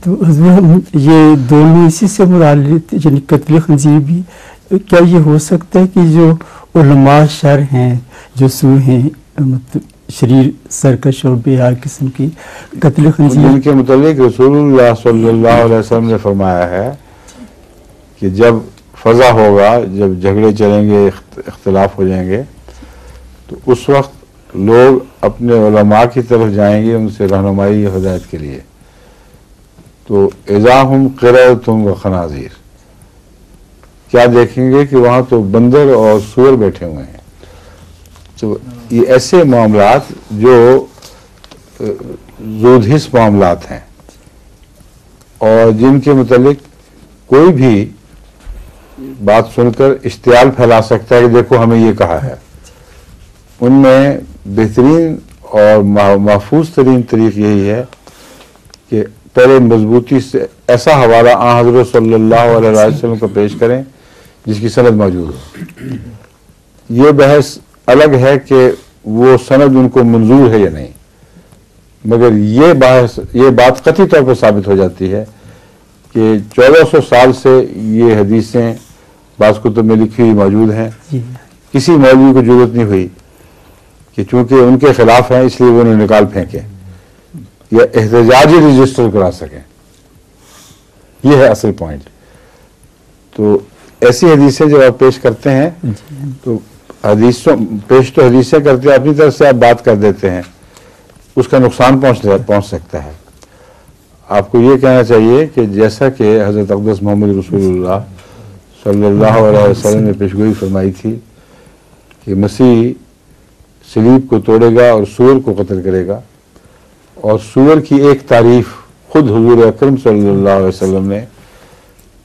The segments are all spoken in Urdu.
تو حضور یہ دونوں اسی سے متعلق، یعنی قتل خنزیر بھی، کیا یہ ہو سکتا ہے کہ جو علماء شر ہیں، جو سو ہیں، مطلب شریر سرکش اور بے حیا قسم کی، قتل خنزیر ان کے متعلق رسول اللہ صلی اللہ علیہ وسلم نے فرمایا ہے کہ جب فضا ہوگا، جب جھگڑے چلیں گے، اختلاف ہو جائیں گے، تو اس وقت لوگ اپنے علماء کی طرف جائیں گے ان سے رہنمائی ہدایت کے لیے. تو اذا ہم قردۃ وخنازیر، کیا دیکھیں گے کہ وہاں تو بندر اور سور بیٹھے ہوئے ہیں. تو یہ ایسے معاملات جو زود حس معاملات ہیں اور جن کے متعلق کوئی بھی بات سن کر اشتعال پھیلا سکتا ہے کہ دیکھو ہمیں یہ کہا ہے. ان میں بہترین اور محفوظ ترین طریق یہی ہے کہ پہلے مضبوطی سے ایسا حوالہ آن حضرت صلی اللہ علیہ وسلم کو پیش کریں جس کی سند موجود ہو. یہ بحث الگ ہے کہ وہ سند ان کو منظور ہے یا نہیں، مگر یہ بات قطعی طور پر ثابت ہو جاتی ہے کہ 1400 سال سے یہ حدیثیں بعض کتب میں لکھی ہوئی موجود ہیں. کسی مولوی کو ضرورت نہیں ہوئی کہ چونکہ ان کے خلاف ہیں اس لیے وہ انہیں نکال پھینکیں یا احتجاجی رجسٹر کرا سکیں. یہ ہے اصل پوائنٹ. تو ایسی حدیثیں جب آپ پیش کرتے ہیں تو حدیثیں کرتے ہیں، اپنی طرف سے آپ بات کر دیتے ہیں، اس کا نقصان پہنچ سکتا ہے. آپ کو یہ کہنا چاہیے کہ جیسا کہ حضرت اقدس محمد رسول اللہ صلی اللہ علیہ وسلم نے پیشگوئی فرمائی تھی کہ مسیح صلیب کو توڑے گا اور سور کو قتل کرے گا، اور سور کی ایک تعریف خود حضور اکرم صلی اللہ علیہ وسلم نے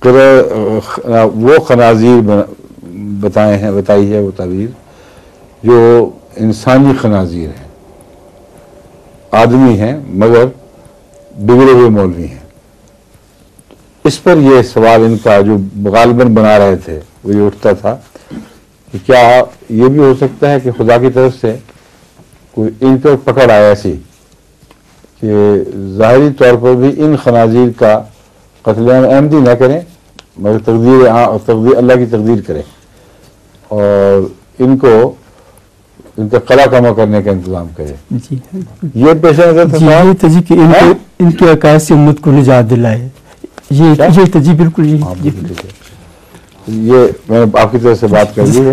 وہ خنازیر بتائی ہے، وہ تعبیر جو انسانی خنازیر ہیں، آدمی ہیں مگر بگڑے ہوئے مولوی ہیں. اس پر یہ سوال ان کا جو غالباً بنا رہے تھے وہ یہ اٹھتا تھا کہ کیا یہ بھی ہو سکتا ہے کہ خدا کی طرف سے کوئی ان پر پکڑ آیا ایسی کہ ظاہری طور پر بھی ان خنازیر کا قتل عمدی نہ کریں مگر تقدیر اللہ کی تقدیر کریں اور ان کا قلع کما کرنے کا انتظام کرے. یہ پیش نظر تھا جی کہ ان کے عقائد سے امت کو نجات دلائے. یہ تجی بالکل یہ میں نے آپ کی طرف سے بات کر لی ہے.